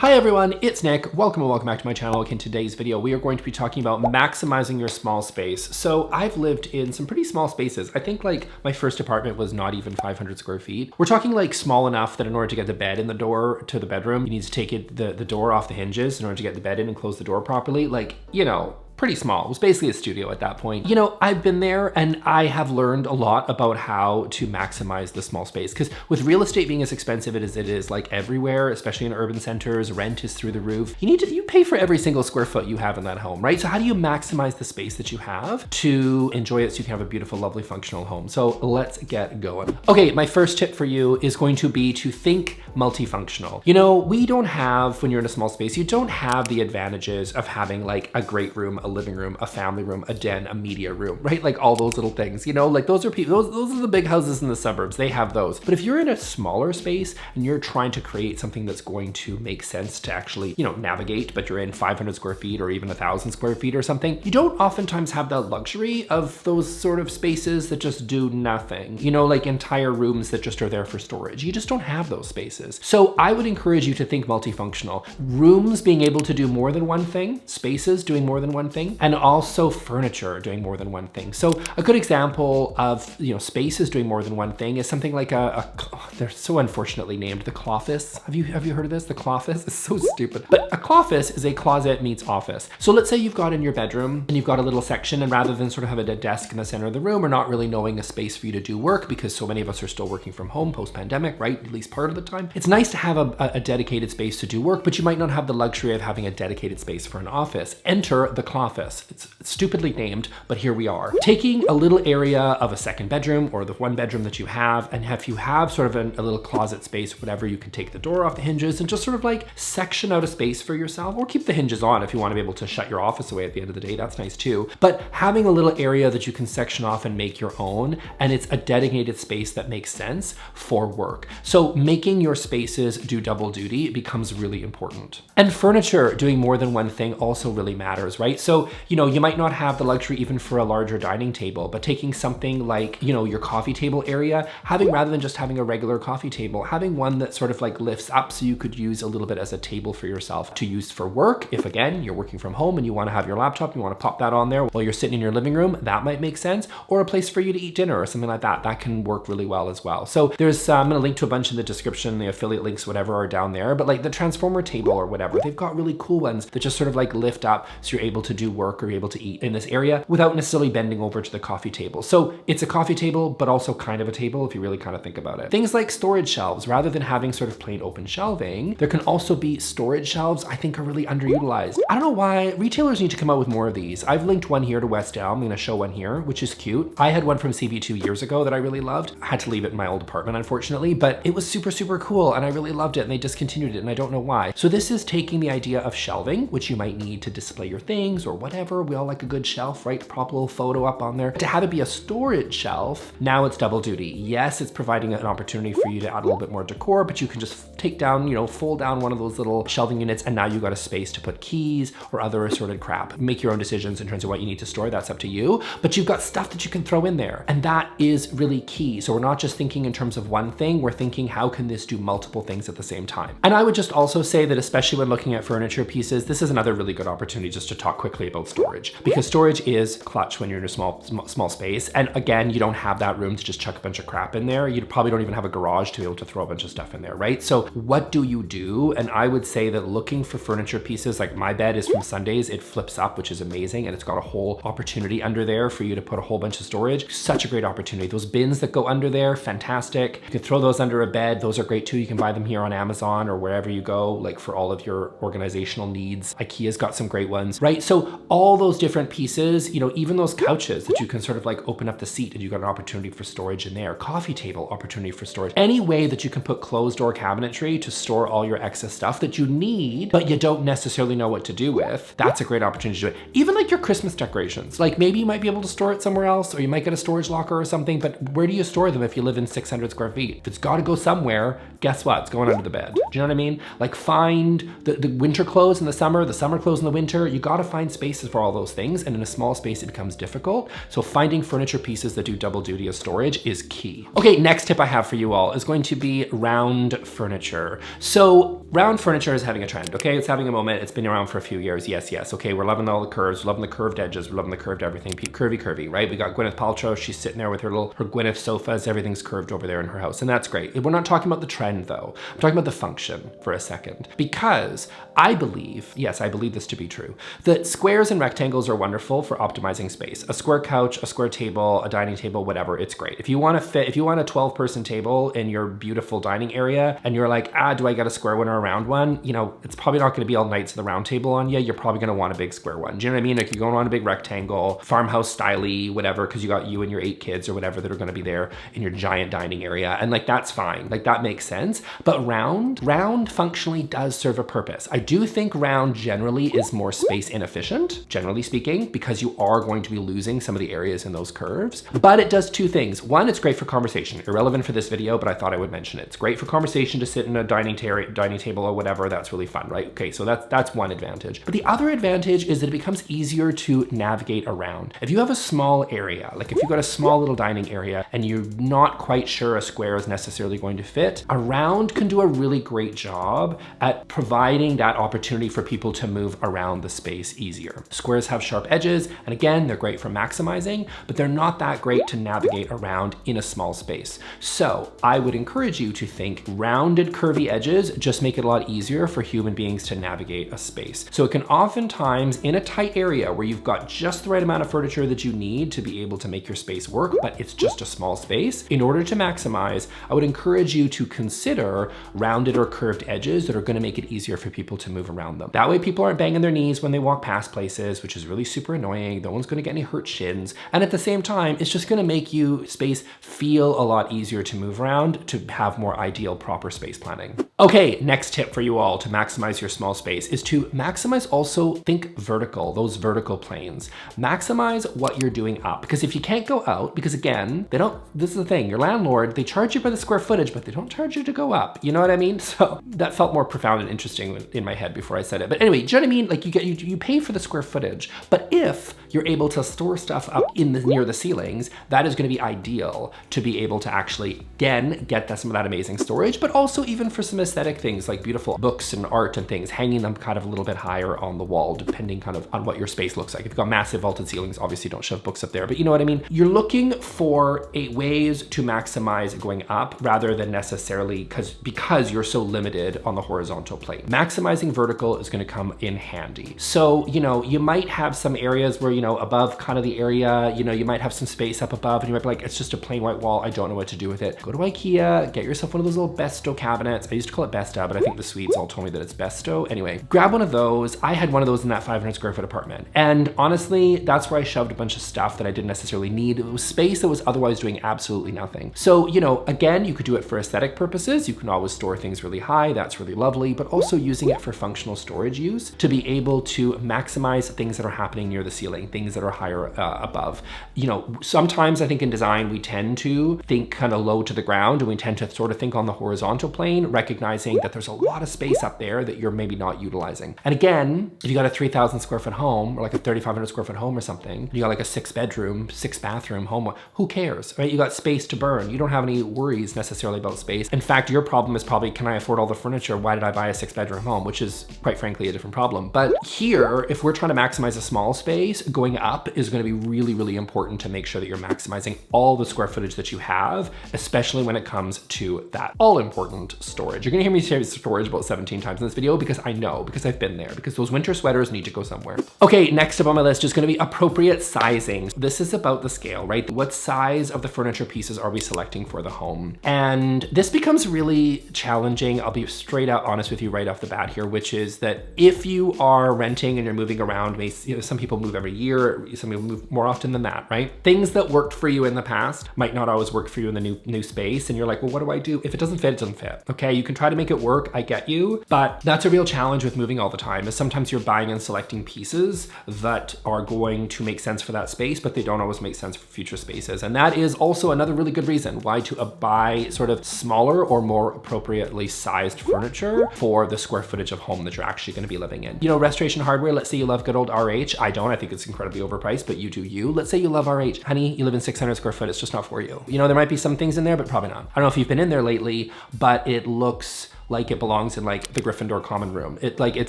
Hi everyone, it's Nick. Welcome back to my channel. In today's video, we are going to be talking about maximizing your small space. So I've lived in some pretty small spaces. I think like my first apartment was not even 500 square feet. We're talking like small enough that in order to get the bed in the door to the bedroom, you need to take the door off the hinges in order to get the bed in and close the door properly. Like, you know, pretty small. It was basically a studio at that point. You know, I've been there and I have learned a lot about how to maximize the small space, because with real estate being as expensive as it is like everywhere, especially in urban centers, rent is through the roof. You pay for every single square foot you have in that home, right? So how do you maximize the space that you have to enjoy it so you can have a beautiful, lovely, functional home? So let's get going. Okay, my first tip for you is going to be to think multifunctional. You know, we don't have, when you're in a small space, you don't have the advantages of having like a great room, a living room, a family room, a den, a media room, right? Like all those little things, you know, like those are people, those are the big houses in the suburbs. They have those. But if you're in a smaller space and you're trying to create something that's going to make sense to actually, you know, navigate, but you're in 500 square feet or even 1,000 square feet or something, you don't oftentimes have the luxury of those sort of spaces that just do nothing, you know, like entire rooms that just are there for storage. You just don't have those spaces. So I would encourage you to think multifunctional. Rooms being able to do more than one thing, spaces doing more than one thing, and also furniture doing more than one thing. So a good example of, you know, spaces doing more than one thing is something like they're so unfortunately named, the cloffice. Have you heard of this? The cloffice is so stupid. But a cloffice is a closet meets office. So let's say you've got in your bedroom and you've got a little section, and rather than sort of have a desk in the center of the room or not really knowing a space for you to do work, because so many of us are still working from home post-pandemic, right? At least part of the time. It's nice to have a dedicated space to do work, but you might not have the luxury of having a dedicated space for an office. Enter the cloffice. It's stupidly named, but here we are. Taking a little area of a second bedroom or the one bedroom that you have, and if you have sort of a little closet space or whatever, you can take the door off the hinges and just sort of like section out a space for yourself, or keep the hinges on if you want to be able to shut your office away at the end of the day. That's nice too. But having a little area that you can section off and make your own, and it's a dedicated space that makes sense for work. So making your spaces do double duty becomes really important. And furniture doing more than one thing also really matters, right? So, you know, you might not have the luxury even for a larger dining table, but taking something like, you know, your coffee table area, rather than just having a regular coffee table, having one that sort of like lifts up so you could use a little bit as a table for yourself to use for work. If again, you're working from home and you want to have your laptop, you want to pop that on there while you're sitting in your living room, that might make sense. Or a place for you to eat dinner or something like that. That can work really well as well. So there's, I'm going to link to a bunch in the description, the affiliate links, whatever, are down there, but like the transformer table or whatever, they've got really cool ones that just sort of like lift up so you're able to do work or you're able to eat in this area without necessarily bending over to the coffee table. So it's a coffee table, but also kind of a table if you really kind of think about it. Things like storage shelves, rather than having sort of plain open shelving, there can also be storage shelves. I think are really underutilized. I don't know why. Retailers need to come out with more of these. I've linked one here to West Elm. I'm going to show one here, which is cute. I had one from CV2 years ago that I really loved. I had to leave it in my old apartment, unfortunately, but it was super, super cool and I really loved it, and they discontinued it and I don't know why. So this is taking the idea of shelving, which you might need to display your things or whatever. We all like a good shelf, right? Prop a little photo up on there. To have it be a storage shelf, now it's double duty. Yes, it's providing an opportunity for you to add a little bit more decor, but you can just take down, you know, fold down one of those little shelving units, and now you've got a space to put keys or other assorted crap. Make your own decisions in terms of what you need to store. That's up to you, but you've got stuff that you can throw in there, and that is really key. So we're not just thinking in terms of one thing, we're thinking how can this do multiple things at the same time. And I would just also say that especially when looking at furniture pieces, this is another really good opportunity just to talk quickly about storage, because storage is clutch when you're in a small space. And again, you don't have that room to just chuck a bunch of crap in there. You probably don't even have a garage to be able to throw a bunch of stuff in there, right? So what do you do? And I would say that looking for furniture pieces, like my bed is from Sundays, it flips up, which is amazing. And it's got a whole opportunity under there for you to put a whole bunch of storage. Such a great opportunity. Those bins that go under there, fantastic. You can throw those under a bed. Those are great too. You can buy them here on Amazon or wherever you go, like for all of your organizational needs. IKEA's got some great ones, right? So all those different pieces, you know, even those couches that you can sort of like open up the seat and you've got an opportunity for storage in there. Coffee table, opportunity for storage. Any way that you can put closed door cabinetry to store all your excess stuff that you need, but you don't necessarily know what to do with, that's a great opportunity to do it. Even like your Christmas decorations, like maybe you might be able to store it somewhere else, or you might get a storage locker or something, but where do you store them if you live in 600 square feet? If it's got to go somewhere, guess what? It's going under the bed. Do you know what I mean? Like find the winter clothes in the summer clothes in the winter. You got to find space for all those things, and in a small space it becomes difficult. So finding furniture pieces that do double duty as storage is key. Okay, next tip I have for you all is going to be round furniture. So round furniture is having a trend, okay? It's having a moment. It's been around for a few years. Yes. Okay, we're loving all the curves, loving the curved edges, we're loving the curved everything, curvy, right? We got Gwyneth Paltrow. She's sitting there with her Gwyneth sofas. Everything's curved over there in her house, and that's great. We're not talking about the trend though. I'm talking about the function for a second, because I believe, yes, I believe this to be true, that squares and rectangles are wonderful for optimizing space. A square couch, a square table, a dining table, whatever, it's great. If you want a 12-person table in your beautiful dining area and you're like, do I get a square one or a round one? You know, it's probably not gonna be all Knights of the Round Table on you. You're probably gonna want a big square one. Do you know what I mean? Like, you're going on a big rectangle, farmhouse styley, whatever, because you got you and your 8 kids or whatever that are gonna be there in your giant dining area. And like, that's fine. Like, that makes sense. But round functionally does serve a purpose. I do think round generally is more space inefficient, generally speaking, because you are going to be losing some of the areas in those curves. But it does two things. One, it's great for conversation. Irrelevant for this video, but I thought I would mention it. It's great for conversation to sit in a dining table or whatever. That's really fun, right? Okay, so that's one advantage. But the other advantage is that it becomes easier to navigate around. If you have a small area, like if you've got a small little dining area and you're not quite sure a square is necessarily going to fit, a round can do a really great job at providing that opportunity for people to move around the space easier. Squares have sharp edges, and again, they're great for maximizing, but they're not that great to navigate around in a small space. So I would encourage you to think rounded, curvy edges just make it a lot easier for human beings to navigate a space. So it can oftentimes, in a tight area where you've got just the right amount of furniture that you need to be able to make your space work, but it's just a small space, in order to maximize, I would encourage you to consider rounded or curved edges that are gonna make it easier for people to move around them. That way people aren't banging their knees when they walk past places, which is really super annoying. No one's gonna get any hurt shins. And at the same time, it's just gonna make you space feel a lot easier to move around, to have more ideal, proper space planning. Okay, next tip for you all to maximize your small space is to maximize, also think vertical, those vertical planes. Maximize what you're doing up, because if you can't go out, because again, this is the thing, your landlord, they charge you by the square footage, but they don't charge you to go up. You know what I mean? So that felt more profound and interesting in my head before I said it. But anyway, do you know what I mean? Like, you pay for the square footage, but if you're able to store stuff up near the ceilings, that is gonna be ideal to be able to actually, again, get some of that amazing storage, but also even for some aesthetic things like beautiful books and art and things, hanging them kind of a little bit higher on the wall, depending kind of on what your space looks like. If you've got massive vaulted ceilings, obviously don't shove books up there, but you know what I mean? You're looking for ways to maximize going up rather than necessarily because you're so limited on the horizontal plane. Maximizing vertical is gonna come in handy. So, you know, you might have some areas where, you know, above kind of the area, you know, you might have some space up above and you might be like, it's just a plain white wall, I don't know what to do with it. Go to IKEA, get yourself one of those little Besto cabinets. I used to call it Besta, but I think the Swedes all told me that it's Besto. Anyway, grab one of those. I had one of those in that 500 square foot apartment. And honestly, that's where I shoved a bunch of stuff that I didn't necessarily need. It was space that was otherwise doing absolutely nothing. So, you know, again, you could do it for aesthetic purposes. You can always store things really high. That's really lovely, but also using it for functional storage use to be able to maximize things that are happening near the ceiling, things that are higher above. You know, sometimes I think in design, we tend to think kind of low to the ground, and we tend to sort of think on the horizontal plane, recognizing that there's a lot of space up there that you're maybe not utilizing. And again, if you got a 3,000 square foot home or like a 3,500 square foot home or something, you got like a 6-bedroom, 6-bathroom home, who cares, right? You got space to burn. You don't have any worries necessarily about space. In fact, your problem is probably, can I afford all the furniture? Why did I buy a 6-bedroom home? Which is quite frankly a different problem. But here, if we're trying to maximize a small space, going up is going to be really, really important to make sure that you're maximizing all the square footage that you have, especially when it comes to that all-important storage. You're gonna hear me say storage about 17 times in this video because I know, because I've been there, because those winter sweaters need to go somewhere. Okay, next up on my list is gonna be appropriate sizing. This is about the scale, right? What size of the furniture pieces are we selecting for the home? And this becomes really challenging. I'll be straight out honest with you right off the bat here, which is that if you are renting and you're moving around, you know, some people move every year, some people move more often than that, right? Things that worked for you in the past might not always work for you in the new space. And you're like, well, what do I do? If it doesn't fit, it doesn't fit. Okay, you can try to make it work, I get you, but that's a real challenge with moving all the time, is sometimes you're buying and selecting pieces that are going to make sense for that space, but they don't always make sense for future spaces. And that is also another really good reason why to buy sort of smaller or more appropriately sized furniture for the square footage of home that you're actually gonna be living in. You know, Restoration Hardware, let's say you love good old RH. I don't. I think it's incredibly overpriced, but you do you. Let's say you love RH. Honey, you live in 600 square foot. It's just not for you. You know, there might be some things in there, but probably not. I don't know if you've been in there lately, but it looks like it belongs in like the Gryffindor common room. It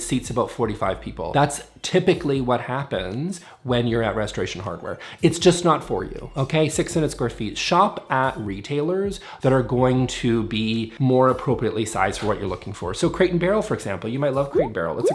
seats about 45 people. That's typically what happens when you're at Restoration Hardware. It's just not for you, okay? 600 square feet. Shop at retailers that are going to be more appropriately sized for what you're looking for. So Crate and Barrel, for example, you might love Crate and Barrel. It's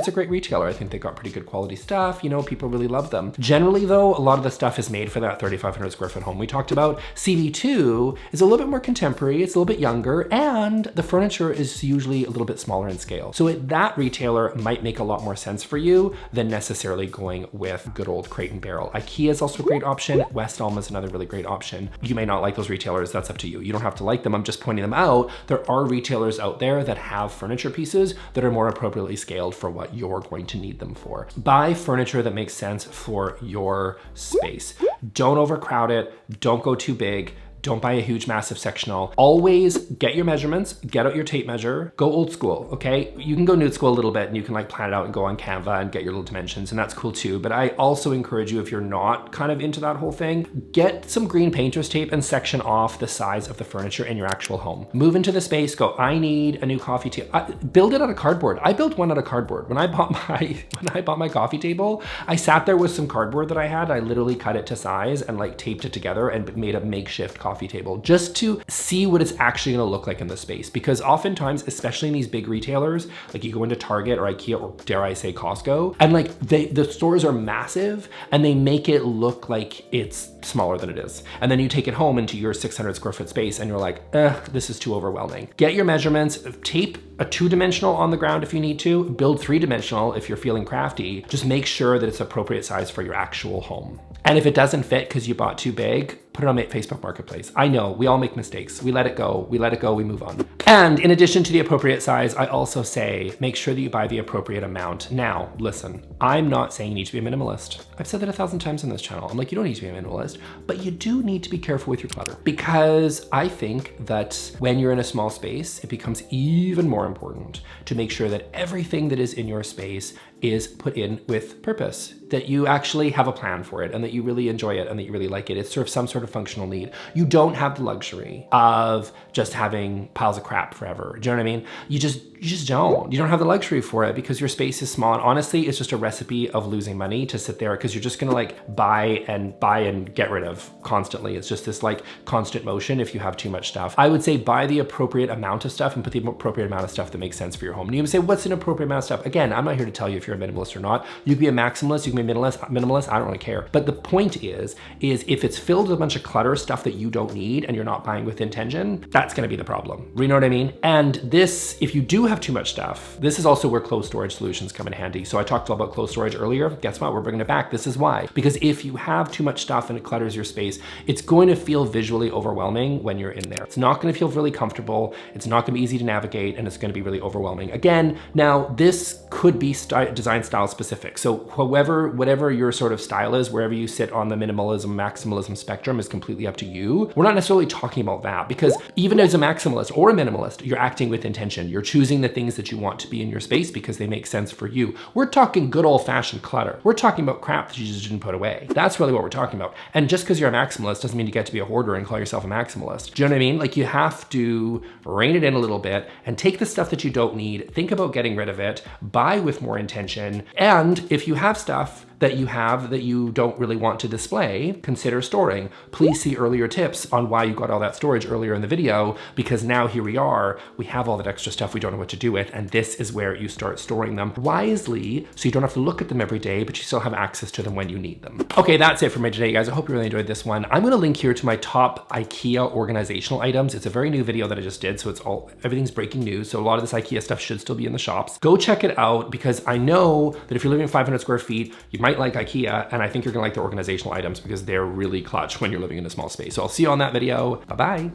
a great retailer. I think they got pretty good quality stuff. You know, people really love them. Generally though, a lot of the stuff is made for that 3,500 square foot home we talked about. CB2 is a little bit more contemporary. It's a little bit younger, and the furniture is usually a little bit smaller in scale. So that retailer might make a lot more sense for you than necessarily going with good old Crate and Barrel. IKEA is also a great option. West Elm is another really great option. You may not like those retailers. That's up to you. You don't have to like them. I'm just pointing them out. There are retailers out there that have furniture pieces that are more appropriately scaled for what you're going to need them for. Buy furniture that makes sense for your space. Don't overcrowd it. Don't go too big. Don't buy a huge, massive sectional. Always get your measurements, get out your tape measure, go old school, okay? You can go new school a little bit and you can like plan it out and go on Canva and get your little dimensions, and that's cool too. But I also encourage you, if you're not kind of into that whole thing, get some green painter's tape and section off the size of the furniture in your actual home. Move into the space, go, I need a new coffee table. Build it out of cardboard. I built one out of cardboard. When I bought my coffee table, I sat there with some cardboard that I had. I literally cut it to size and like taped it together and made a makeshift coffee table just to see what it's actually going to look like in the space. Because oftentimes, especially in these big retailers, like you go into Target or IKEA or dare I say Costco, and like the stores are massive and they make it look like it's smaller than it is. And then you take it home into your 600 square foot space and you're like, this is too overwhelming. Get your measurements, tape a 2-dimensional on the ground if you need to, build 3-dimensional if you're feeling crafty. Just make sure that it's appropriate size for your actual home. And if it doesn't fit because you bought too big, put it on Facebook Marketplace. I know, we all make mistakes. We let it go, we move on. And in addition to the appropriate size, I also say, make sure that you buy the appropriate amount. Now, listen, I'm not saying you need to be a minimalist. I've said that 1,000 times on this channel. I'm like, you don't need to be a minimalist, but you do need to be careful with your clutter, because I think that when you're in a small space, it becomes even more important to make sure that everything that is in your space is put in with purpose, that you actually have a plan for it and that you really enjoy it and that you really like it. It serves some sort of functional need. You don't have the luxury of just having piles of crap forever. Do you know what I mean? You just don't. You don't have the luxury for it because your space is small. And honestly, it's just a recipe of losing money to sit there because you're just gonna like buy and get rid of constantly. It's just this like constant motion if you have too much stuff. I would say buy the appropriate amount of stuff and put the appropriate amount of stuff that makes sense for your home. And you would say, what's an appropriate amount of stuff? Again, I'm not here to tell you if you're a minimalist or not. You can be a maximalist, you can be a minimalist, I don't really care. But the point is if it's filled with a bunch of clutter, stuff that you don't need and you're not buying with intention, that's gonna be the problem. You know what I mean? And this, if you do have too much stuff, this is also where closed storage solutions come in handy. So I talked about closed storage earlier. Guess what? We're bringing it back. This is why. Because if you have too much stuff and it clutters your space, it's going to feel visually overwhelming when you're in there. It's not going to feel really comfortable. It's not going to be easy to navigate, and it's going to be really overwhelming. Again, now this could be design style specific. So whatever your sort of style is, wherever you sit on the minimalism, maximalism spectrum is completely up to you. We're not necessarily talking about that, because even as a maximalist or a minimalist, you're acting with intention. You're choosing the things that you want to be in your space because they make sense for you. We're talking good old fashioned clutter. We're talking about crap that you just didn't put away. That's really what we're talking about. And just because you're a maximalist doesn't mean you get to be a hoarder and call yourself a maximalist. Do you know what I mean? Like, you have to rein it in a little bit and take the stuff that you don't need, think about getting rid of it, buy with more intention. And if you have stuff that you don't really want to display, consider storing. Please see earlier tips on why you got all that storage earlier in the video, because now here we are, we have all that extra stuff we don't know what to do with, and this is where you start storing them wisely so you don't have to look at them every day, but you still have access to them when you need them. Okay, that's it for me today, guys. I hope you really enjoyed this one. I'm gonna link here to my top IKEA organizational items. It's a very new video that I just did, so everything's breaking news, so a lot of this IKEA stuff should still be in the shops. Go check it out, because I know that if you're living in 500 square feet, you might like IKEA, and I think you're gonna like the organizational items because they're really clutch when you're living in a small space. So I'll see you on that video. Bye-bye.